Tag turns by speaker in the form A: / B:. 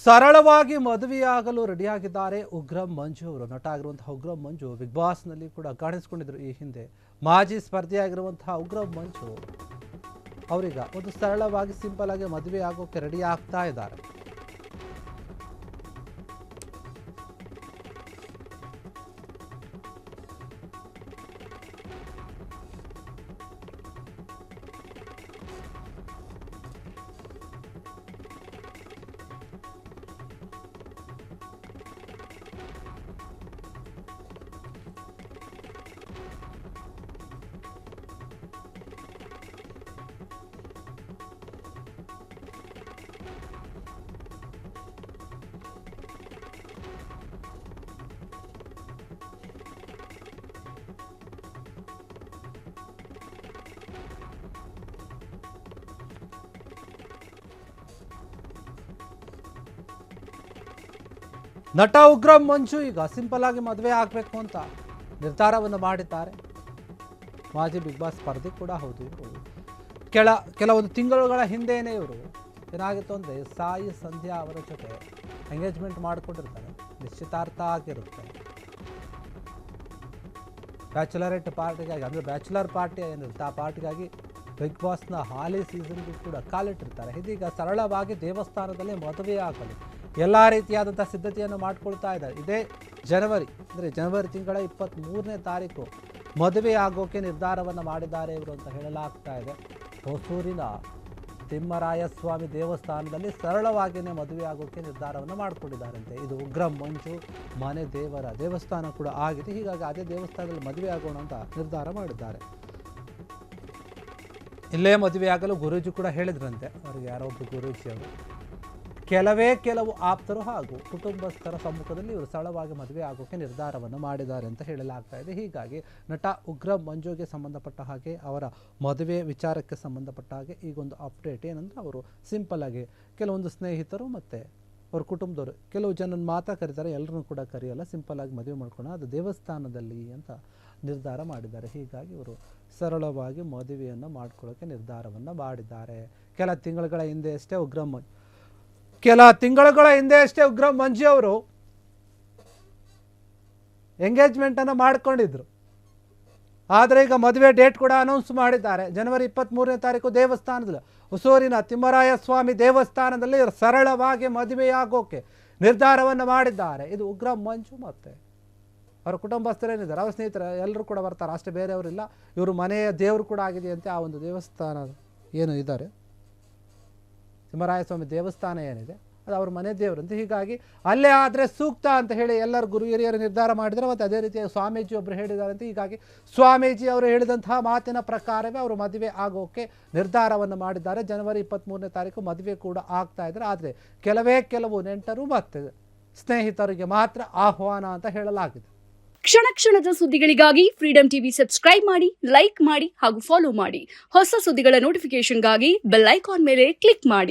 A: ಸರಳವಾಗಿ ಮದುವೆಯಾಗಲು ರೆಡಿಯಾಗಿದ್ದಾರೆ ಉಗ್ರಂ ಮಂಜು ಅವರು. ನಟ ಆಗಿರುವಂತಹ ಉಗ್ರಂ ಮಂಜು ಬಿಗ್ ಬಾಸ್ನಲ್ಲಿ ಕೂಡ ಕಾಣಿಸಿಕೊಂಡಿದ್ರು. ಈ ಹಿಂದೆ ಮಾಜಿ ಸ್ಪರ್ಧಿಯಾಗಿರುವಂತಹ ಉಗ್ರಂ ಮಂಜು ಅವರೀಗ ಒಂದು ಸರಳವಾಗಿ ಸಿಂಪಲ್ ಆಗಿ ಮದುವೆ ಆಗೋಕೆ ರೆಡಿ ಆಗ್ತಾ ಇದ್ದಾರೆ. ನಟ ಉಗ್ರಂ ಮಂಜು ಈಗ ಸಿಂಪಲ್ ಆಗಿ ಮದುವೆ ಆಗಬೇಕು ಅಂತ ನಿರ್ಧಾರವನ್ನು ಮಾಡಿದ್ದಾರೆ. ಮಾಜಿ ಬಿಗ್ ಬಾಸ್ ಸ್ಪರ್ಧಿ ಕೂಡ ಹೌದು. ಇವರು ಕೆಲವೊಂದು ತಿಂಗಳುಗಳ ಹಿಂದೆಯೇ ಇವರು ಏನಾಗಿತ್ತು ಅಂದರೆ ಸಾಯಿ ಸಂಧ್ಯಾ ಅವರ ಜೊತೆ ಎಂಗೇಜ್ಮೆಂಟ್ ಮಾಡಿಕೊಂಡಿರ್ತಾರೆ. ನಿಶ್ಚಿತಾರ್ಥ ಆಗಿರುತ್ತೆ. ಬ್ಯಾಚುಲರೇಟ್ ಪಾರ್ಟಿಗಾಗಿ ಅಂದರೆ ಬ್ಯಾಚುಲರ್ ಪಾರ್ಟಿ ಏನಿರುತ್ತೆ ಆ ಪಾರ್ಟಿಗಾಗಿ ಬಿಗ್ ಬಾಸ್ನ ಹಾಲಿ ಸೀಸನ್ಗೂ ಕೂಡ ಕಾಲಿಟ್ಟಿರ್ತಾರೆ. ಇದೀಗ ಸರಳವಾಗಿ ದೇವಸ್ಥಾನದಲ್ಲಿ ಮದುವೆ ಆಗಲು ಎಲ್ಲ ರೀತಿಯಾದಂಥ ಸಿದ್ಧತೆಯನ್ನು ಮಾಡಿಕೊಳ್ತಾ ಇದ್ದಾರೆ. ಇದೇ ಜನವರಿ ಅಂದರೆ ಜನವರಿ ತಿಂಗಳ 23ನೇ ತಾರೀಕು ಮದುವೆ ಆಗೋಕೆ ನಿರ್ಧಾರವನ್ನು ಮಾಡಿದ್ದಾರೆ ಇವರು ಅಂತ ಹೇಳಲಾಗ್ತಾ ಇದೆ. ಹೊಸೂರಿನ ತಿಮ್ಮರಾಯಸ್ವಾಮಿ ದೇವಸ್ಥಾನದಲ್ಲಿ ಸರಳವಾಗಿಯೇ ಮದುವೆ ಆಗೋಕ್ಕೆ ನಿರ್ಧಾರವನ್ನು ಮಾಡಿಕೊಂಡಿದ್ದಾರಂತೆ. ಇದು ಉಗ್ರಂ ಮಂಜು ಮನೆ ದೇವರ ದೇವಸ್ಥಾನ ಕೂಡ ಆಗಿದೆ. ಹೀಗಾಗಿ ಅದೇ ದೇವಸ್ಥಾನದಲ್ಲಿ ಮದುವೆ ಆಗೋಣ ಅಂತ ನಿರ್ಧಾರ ಮಾಡಿದ್ದಾರೆ. ಇಲ್ಲೇ ಮದುವೆ ಆಗಲು ಗುರೂಜಿ ಕೂಡ ಹೇಳಿದ್ರಂತೆ. ಅವ್ರಿಗೆ ಯಾರೋ ಒಬ್ಬ ಗುರೂಜಿ ಅವರು ಕೆಲವು ಆಪ್ತರು ಹಾಗೂ ಕುಟುಂಬಸ್ಥರ ಸಮ್ಮುಖದಲ್ಲಿ ಇವರು ಸರಳವಾಗಿ ಮದುವೆ ಆಗೋಕ್ಕೆ ನಿರ್ಧಾರವನ್ನು ಮಾಡಿದ್ದಾರೆ ಅಂತ ಹೇಳಲಾಗ್ತಾ ಇದೆ. ಹೀಗಾಗಿ ನಟ ಉಗ್ರಂ ಮಂಜುಗೆ ಸಂಬಂಧಪಟ್ಟ ಹಾಗೆ ಅವರ ಮದುವೆ ವಿಚಾರಕ್ಕೆ ಸಂಬಂಧಪಟ್ಟ ಹಾಗೆ ಈಗೊಂದು ಅಪ್ಡೇಟ್ ಏನಂದರೆ ಅವರು ಸಿಂಪಲ್ ಆಗಿ ಕೆಲವೊಂದು ಸ್ನೇಹಿತರು ಮತ್ತು ಅವ್ರ ಕುಟುಂಬದವರು ಕೆಲವು ಜನನ ಮಾತ್ರ ಕರೀತಾರೆ, ಎಲ್ಲರೂ ಕೂಡ ಕರೆಯಲ್ಲ. ಸಿಂಪಲ್ ಆಗಿ ಮದುವೆ ಮಾಡ್ಕೊಂಡು ಅದು ದೇವಸ್ಥಾನದಲ್ಲಿ ಅಂತ ನಿರ್ಧಾರ ಮಾಡಿದ್ದಾರೆ. ಹೀಗಾಗಿ ಇವರು ಸರಳವಾಗಿ ಮದುವೆಯನ್ನು ಮಾಡ್ಕೊಳ್ಳೋಕ್ಕೆ ನಿರ್ಧಾರವನ್ನು ಮಾಡಿದ್ದಾರೆ. ಕೆಲ ತಿಂಗಳ ಹಿಂದೆ ಅಷ್ಟೇ ಉಗ್ರಂ ಮಂಜು ಅವರು ಎಂಗೇಜ್ಮೆಂಟನ್ನು ಮಾಡಿಕೊಂಡಿದ್ರು. ಆದರೆ ಈಗ ಮದುವೆ ಡೇಟ್ ಕೂಡ ಅನೌನ್ಸ್ ಮಾಡಿದ್ದಾರೆ. ಜನವರಿ 23ನೇ ತಾರೀಕು ದೇವಸ್ಥಾನದಲ್ಲಿ ಹೊಸೂರಿನ ತಿಮ್ಮರಾಯಸ್ವಾಮಿ ದೇವಸ್ಥಾನದಲ್ಲಿ ಸರಳವಾಗಿ ಮದುವೆಯಾಗೋಕೆ ನಿರ್ಧಾರವನ್ನು ಮಾಡಿದ್ದಾರೆ. ಇದು ಉಗ್ರಂ ಮಂಜು ಮತ್ತು ಅವರ ಕುಟುಂಬಸ್ಥರೇನಿದ್ದಾರೆ, ಅವರ ಸ್ನೇಹಿತರು ಎಲ್ಲರೂ ಕೂಡ ಬರ್ತಾರೆ. ಅಷ್ಟೇ ಬೇರೆಯವರಿಲ್ಲ. ಇವರು ಮನೆಯ ದೇವರು ಕೂಡ ಆಗಿದೆಯಂತೆ. ಆ ಒಂದು ದೇವಸ್ಥಾನ ಏನು ಇದ್ದಾರೆ ತಿಮ್ಮರಾಯಸ್ವಾಮಿ ದೇವಸ್ಥಾನ ಏನಿದೆ ಅದು ಅವ್ರ ಮನೆ ದೇವರಂತೆ. ಹೀಗಾಗಿ ಅಲ್ಲೇ ಆದರೆ ಸೂಕ್ತ ಅಂತ ಹೇಳಿ ಎಲ್ಲರೂ ಗುರು ಹಿರಿಯರು ನಿರ್ಧಾರ ಮಾಡಿದರೆ. ಮತ್ತು ಅದೇ ರೀತಿಯಾಗಿ ಸ್ವಾಮೀಜಿ ಒಬ್ಬರು ಹೇಳಿದಾರಂತೆ. ಹೀಗಾಗಿ ಸ್ವಾಮೀಜಿ ಅವರು ಹೇಳಿದಂತಹ ಮಾತಿನ ಪ್ರಕಾರವೇ ಅವರು ಮದುವೆ ಆಗೋಕ್ಕೆ ನಿರ್ಧಾರವನ್ನು ಮಾಡಿದ್ದಾರೆ. ಜನವರಿ 23ನೇ ತಾರೀಕು ಮದುವೆ ಕೂಡ ಆಗ್ತಾ ಇದ್ದಾರೆ. ಆದರೆ ಕೆಲವು ನೆಂಟರು ಮತ್ತು ಸ್ನೇಹಿತರಿಗೆ ಮಾತ್ರ ಆಹ್ವಾನ ಅಂತ ಹೇಳಲಾಗಿದೆ.
B: ಕ್ಷಣ ಕ್ಷಣದ ಸುದ್ದಿಗಳಿಗಾಗಿ ಫ್ರೀಡಂ ಟಿವಿ ಸಬ್ಸ್ಕ್ರೈಬ್ ಮಾಡಿ, ಲೈಕ್ ಮಾಡಿ ಹಾಗೂ ಫಾಲೋ ಮಾಡಿ. ಹೊಸ ಸುದ್ದಿಗಳ ನೋಟಿಫಿಕೇಶನ್ಗಾಗಿ ಬೆಲ್ ಐಕಾನ್ ಮೇಲೆ ಕ್ಲಿಕ್ ಮಾಡಿ.